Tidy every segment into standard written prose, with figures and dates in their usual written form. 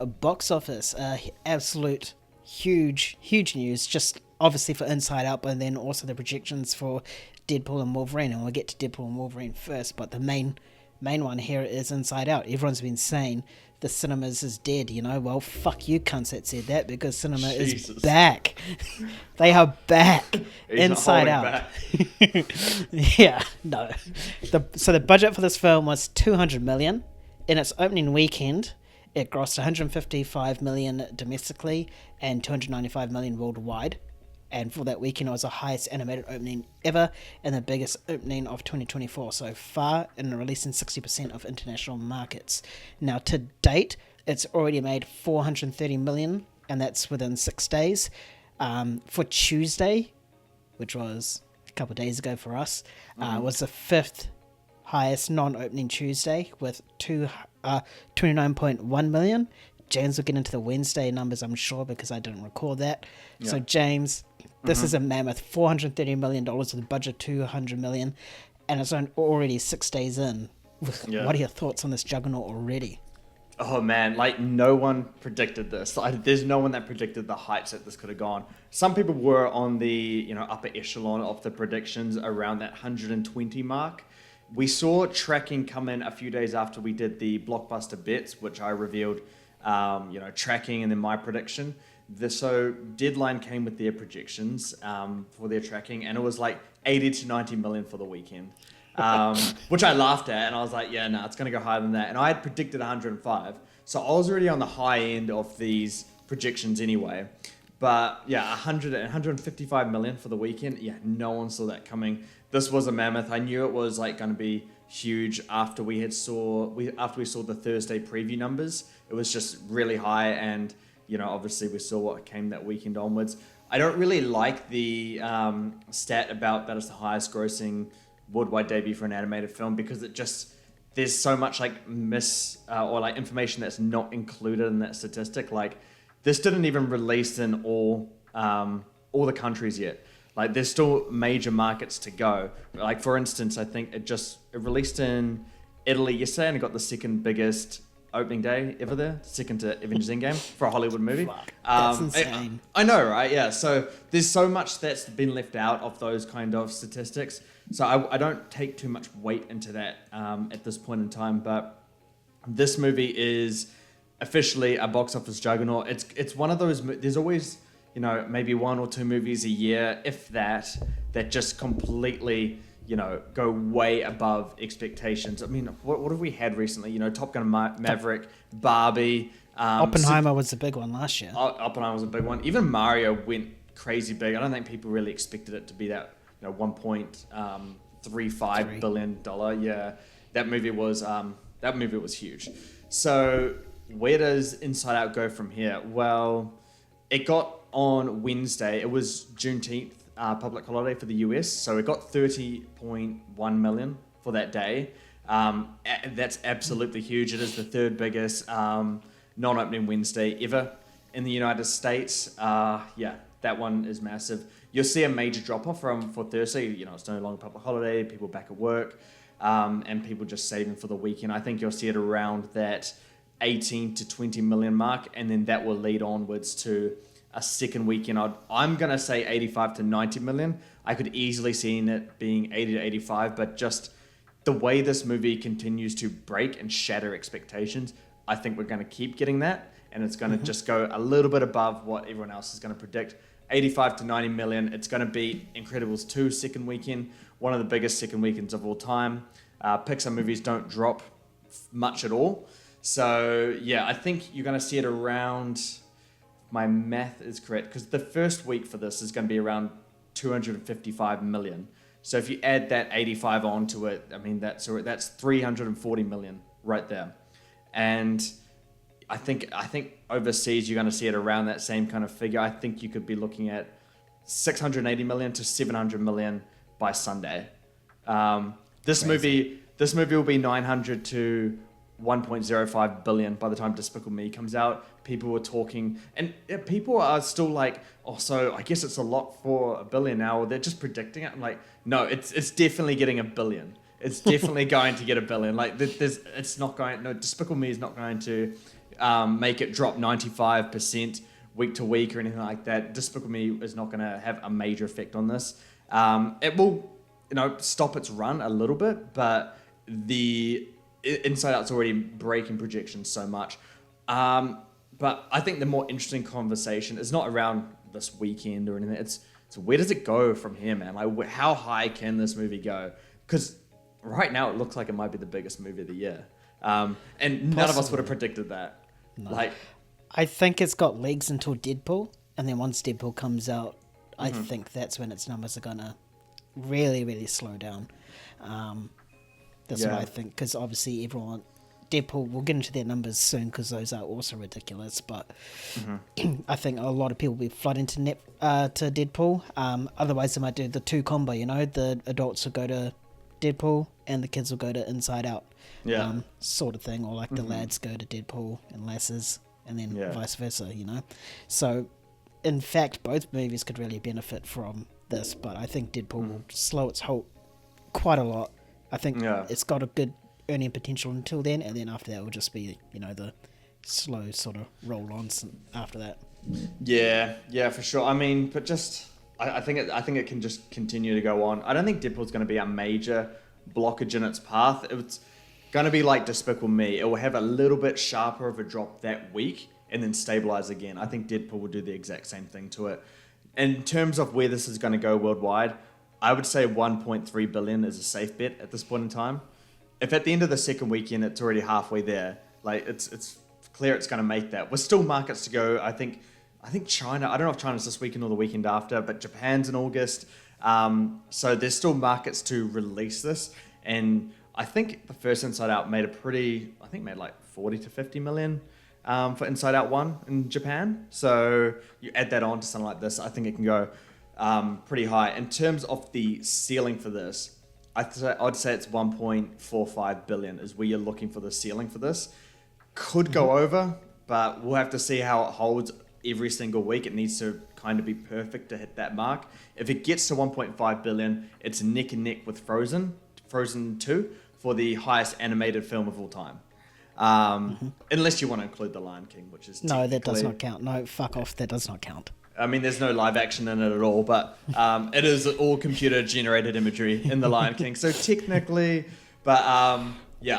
a box office, absolute huge news. Just obviously for Inside Out, but then also the projections for Deadpool and Wolverine. And we'll get to Deadpool and Wolverine first, but the main one here is Inside Out. Everyone's been saying the cinemas is dead, you know. Well, fuck you cunts that said that, because cinema is back. They are back. Inside Out. Yeah, no. So the budget for this film was $200 million. In its opening weekend, it grossed $155 million domestically and $295 million worldwide. And for that weekend, it was the highest animated opening ever and the biggest opening of 2024 so far, and releasing 60% of international markets. Now, to date, it's already made $430 million, and that's within 6 days. For Tuesday, which was a couple of days ago for us, was the fifth highest non-opening Tuesday with 29.1 million. James will get into the Wednesday numbers, I'm sure, because I didn't record that. Yeah. So, James, this is a mammoth. $430 million with a budget $200 million, and it's already 6 days in. Yeah. What are your thoughts on this juggernaut already? Oh, man, like, no one predicted this. Like, there's no one that predicted the heights that this could have gone. Some people were on the upper echelon of the predictions around that 120 mark. We saw tracking come in a few days after we did the blockbuster bets, which I revealed, tracking and then my prediction. So Deadline came with their projections for their tracking, and it was like 80 to 90 million for the weekend, which I laughed at, and I was like, yeah, no, it's going to go higher than that. And I had predicted 105, so I was already on the high end of these projections anyway. But yeah, 155 million for the weekend. Yeah, no one saw that coming. This was a mammoth. I knew it was like going to be huge after we saw the Thursday preview numbers. It was just really high, and obviously we saw what came that weekend onwards. I don't really like the stat about that it's the highest grossing worldwide debut for an animated film, because there's so much like information that's not included in that statistic. Like, this didn't even release in all the countries yet. Like, there's still major markets to go. Like, for instance, I think it released in Italy yesterday, and it got the second biggest opening day ever there, second to Avengers Endgame for a Hollywood movie. Fuck, that's insane. I know, right? Yeah. So there's so much that's been left out of those kind of statistics. So I don't take too much weight into that at this point in time. But this movie is officially a box office juggernaut. It's one of those. There's always maybe one or two movies a year, if that just completely go way above expectations. I mean, what have we had recently? Top Gun Maverick, Barbie. Oppenheimer was the big one last year. Oppenheimer was a big one. Even Mario went crazy big. I don't think people really expected it to be that $1.35 billion. Yeah, that movie was huge. So where does Inside Out go from here? Well, it got on Wednesday. It was Juneteenth. Public holiday for the US, so it got 30.1 million for that day. That's absolutely huge. It is the third biggest non-opening Wednesday ever in the United States. Yeah, that one is massive. You'll see a major drop-off for Thursday. It's no longer public holiday, people back at work, and people just saving for the weekend. I think you'll see it around that 18 to 20 million mark, and then that will lead onwards to a second weekend. I'm going to say 85 to 90 million. I could easily see it being 80 to 85, but just the way this movie continues to break and shatter expectations, I think we're going to keep getting that, and it's going to just go a little bit above what everyone else is going to predict. 85 to 90 million. It's going to beat Incredibles 2 second weekend, one of the biggest second weekends of all time. Pixar movies don't drop much at all. So, yeah, I think you're going to see it around... My math is correct, because the first week for this is going to be around 255 million. So if you add that 85 onto it, I mean, that's 340 million right there. And I think overseas you're going to see it around that same kind of figure. I think you could be looking at 680 million to 700 million by Sunday. This movie will be 900 to 1.05 billion by the time Despicable Me comes out. People were talking, and people are still like, oh, so I guess it's a lot for $1 billion now, or they're just predicting it. I'm like, no, it's definitely getting $1 billion. It's definitely going to get $1 billion. Like, it's not going, no, Despicable Me is not going to make it drop 95% week to week or anything like that. Despicable Me is not going to have a major effect on this. It will, stop its run a little bit, but the Inside Out's already breaking projections so much. But I think the more interesting conversation is not around this weekend or anything. It's where does it go from here, man? Like, how high can this movie go? Because right now it looks like it might be the biggest movie of the year. And none of us would have predicted that. No. Like, I think it's got legs until Deadpool, and then once Deadpool comes out, I think that's when its numbers are gonna really, really slow down. That's what I think, because obviously Deadpool, we'll get into their numbers soon because those are also ridiculous, but I think a lot of people will be flooding to Deadpool. Otherwise, they might do the two combo, the adults will go to Deadpool and the kids will go to Inside Out, sort of thing, or like the lads go to Deadpool and lasses, and then vice versa, So, in fact, both movies could really benefit from this, but I think Deadpool will slow its halt quite a lot. I think it's got a good earning potential until then, and then after that will just be, the slow sort of roll-ons after that. Yeah, for sure. I mean, but just I think it can just continue to go on. I don't think Deadpool's going to be a major blockage in its path. It's going to be like Despicable Me. It will have a little bit sharper of a drop that week and then stabilize again. I think Deadpool will do the exact same thing to it. In terms of where this is going to go worldwide, I would say 1.3 billion is a safe bet at this point in time. If at the end of the second weekend it's already halfway there, like it's clear it's going to make that. We're still markets to go. I think China, I don't know if China's this weekend or the weekend after, but Japan's in August. So there's still markets to release this. And I think the first Inside Out made made like 40 to 50 million for Inside Out 1 in Japan. So you add that on to something like this, I think it can go pretty high. In terms of the ceiling for this, I'd say it's 1.45 billion is where you're looking for the ceiling for this. Could go over, but we'll have to see how it holds every single week. It needs to kind of be perfect to hit that mark. If it gets to 1.5 billion, it's neck and neck with Frozen 2 for the highest animated film of all time. Unless you want to include The Lion King, which is no, that does not count. No, fuck off, that does not count. I mean, there's no live action in it at all, but it is all computer-generated imagery in The Lion King. So technically, but I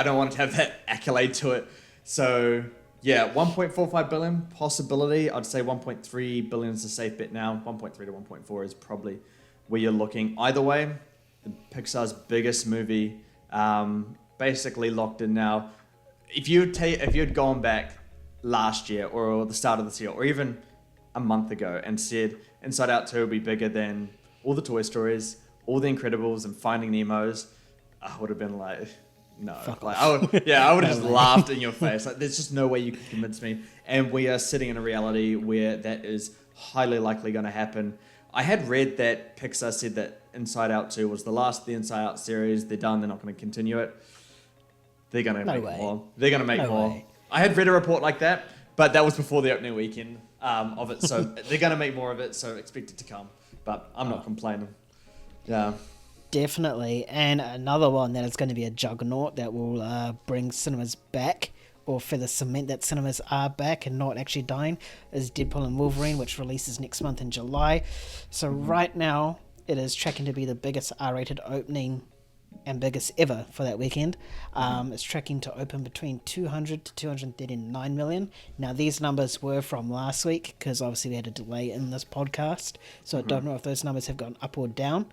don't want to have that accolade to it. So, 1.45 billion possibility. I'd say 1.3 billion is a safe bet now. 1.3 to 1.4 is probably where you're looking. Either way, Pixar's biggest movie, basically locked in now. If you'd gone back last year or the start of this year, or even a month ago and said Inside Out 2 will be bigger than all the Toy Stories, all the Incredibles, and Finding Nemo's, I would have been like, no. I would have just laughed in your face. Like, there's just no way you can convince me. And we are sitting in a reality where that is highly likely going to happen. I had read that Pixar said that Inside Out 2 was the last of the Inside Out series. They're done. They're not going to continue it. They're going to make more. They're going to make more. I had read a report like that, but that was before the opening weekend of it. So they're going to make more of it, so expect it to come. But I'm not complaining. Yeah. Definitely. And another one that is going to be a juggernaut that will bring cinemas back, or further cement that cinemas are back and not actually dying, is Deadpool and Wolverine, which releases next month in July. So right now, it is tracking to be the biggest R-rated opening and biggest ever for that weekend. It's tracking to open between 200 to 239 million. Now, these numbers were from last week, because obviously we had a delay in this podcast, so I don't know if those numbers have gone up or down.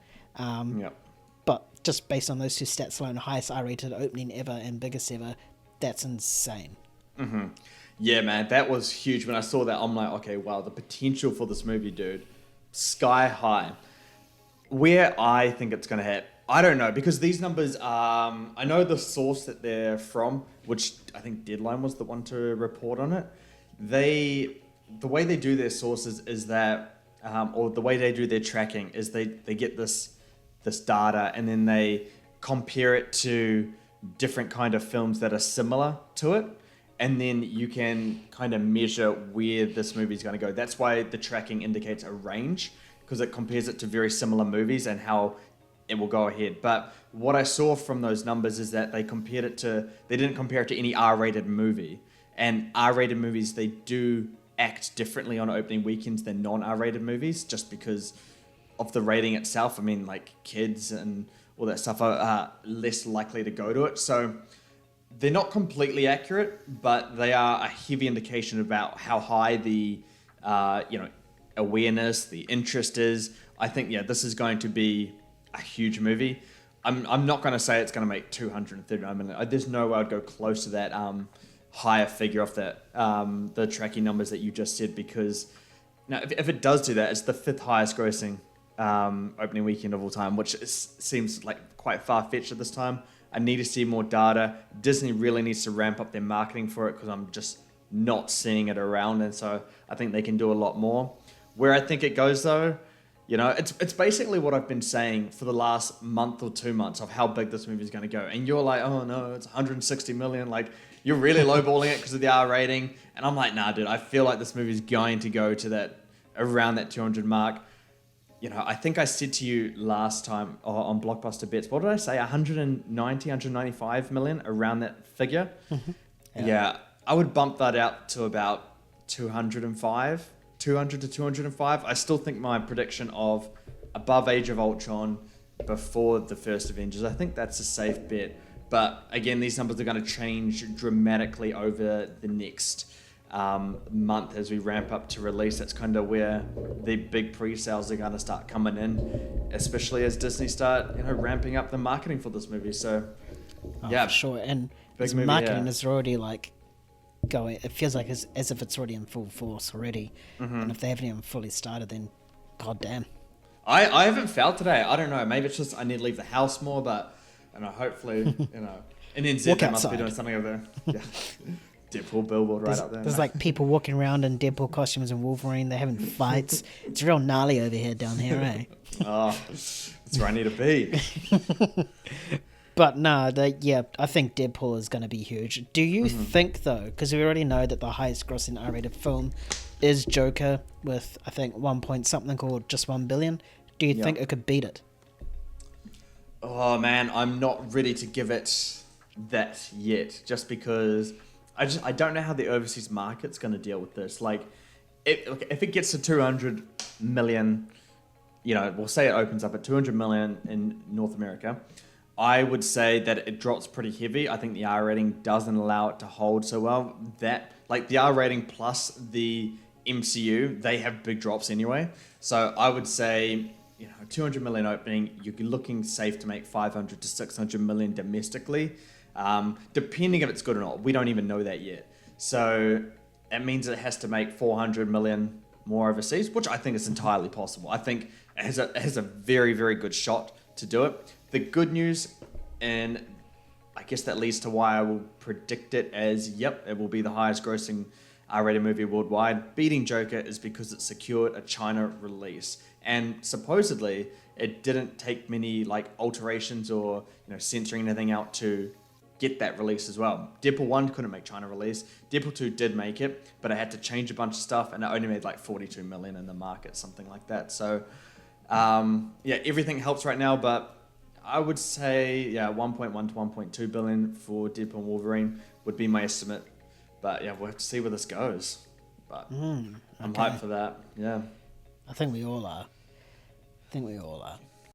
But just based on those two stats alone, highest R-rated opening ever and biggest ever, that's insane. Yeah, man, that was huge. When I saw that, I'm like, okay, wow, the potential for this movie, dude, sky high. Where I think it's going to hit, I don't know, because these numbers, I know the source that they're from, which I think Deadline was the one to report on it. The way they do their sources is that, or the way they do their tracking is they get this data and then they compare it to different kind of films that are similar to it. And then you can kind of measure where this movie is going to go. That's why the tracking indicates a range, because it compares it to very similar movies and how it will go ahead. But what I saw from those numbers is that they didn't compare it to any R-rated movie. And R-rated movies, they do act differently on opening weekends than non-R-rated movies, just because of the rating itself. I mean, like kids and all that stuff are less likely to go to it. So they're not completely accurate, but they are a heavy indication about how high the awareness, the interest is. I think, yeah, this is going to be a huge movie. I'm not going to say it's going to make 239 million. There's no way I'd go close to that higher figure off that the tracking numbers that you just said, because now if it does do that, it's the 5th highest grossing opening weekend of all time, which seems like quite far-fetched at this time. I need to see more data. Disney really needs to ramp up their marketing for it, because I'm just not seeing it around, and so I think they can do a lot more. Where I think it goes though, it's basically what I've been saying for the last month or 2 months of how big this movie is going to go. And you're like, oh no, it's 160 million. Like, you're really lowballing it because of the R rating. And I'm like, nah, dude, I feel like this movie is going to go to that, around that 200 mark. I think I said to you last time on Blockbuster Bets, what did I say? 190, 195 million, around that figure. Mm-hmm. Yeah, I would bump that out to about 205. 200 to 205. I still think my prediction of above Age of Ultron, before the first Avengers, I think that's a safe bet. But again, these numbers are going to change dramatically over the next month as we ramp up to release. That's kind of where the big pre-sales are going to start coming in, especially as Disney start ramping up the marketing for this movie. So yeah, for sure. And its marketing is already like going. It feels like as if it's already in full force already. Mm-hmm. And if they haven't even fully started, then goddamn. I haven't felt today. I don't know. Maybe it's just I need to leave the house more, but hopefully in NZ they must be doing something over there. Yeah. Deadpool billboard right up there. There's like people walking around in Deadpool costumes and Wolverine. They're having fights. It's real gnarly over here down here, eh? Oh, that's where I need to be. But no, I think Deadpool is going to be huge. Do you think, though, because we already know that the highest grossing R-rated film is Joker with, I think, 1 point something or just 1 billion. Do you think it could beat it? Oh, man, I'm not ready to give it that yet, just because I don't know how the overseas market's going to deal with this. Like, if it gets to 200 million, we'll say it opens up at 200 million in North America, I would say that it drops pretty heavy. I think the R rating doesn't allow it to hold so well. That, like, the R rating plus the MCU, they have big drops anyway. So I would say, 200 million opening, you're looking safe to make 500 to 600 million domestically, depending if it's good or not. We don't even know that yet. So that means it has to make 400 million more overseas, which I think is entirely possible. I think it has a very, very good shot to do it. The good news, and I guess that leads to why I will predict it as, it will be the highest grossing R-rated movie worldwide, beating Joker, is because it secured a China release. And supposedly, it didn't take many alterations or censoring anything out to get that release as well. Deadpool 1 couldn't make China release. Deadpool 2 did make it, but it had to change a bunch of stuff, and it only made 42 million in the market, something like that. So, everything helps right now, but I would say, 1.1 to 1.2 billion for Deadpool and Wolverine would be my estimate. But we'll have to see where this goes. But I'm hyped for that. Yeah. I think we all are.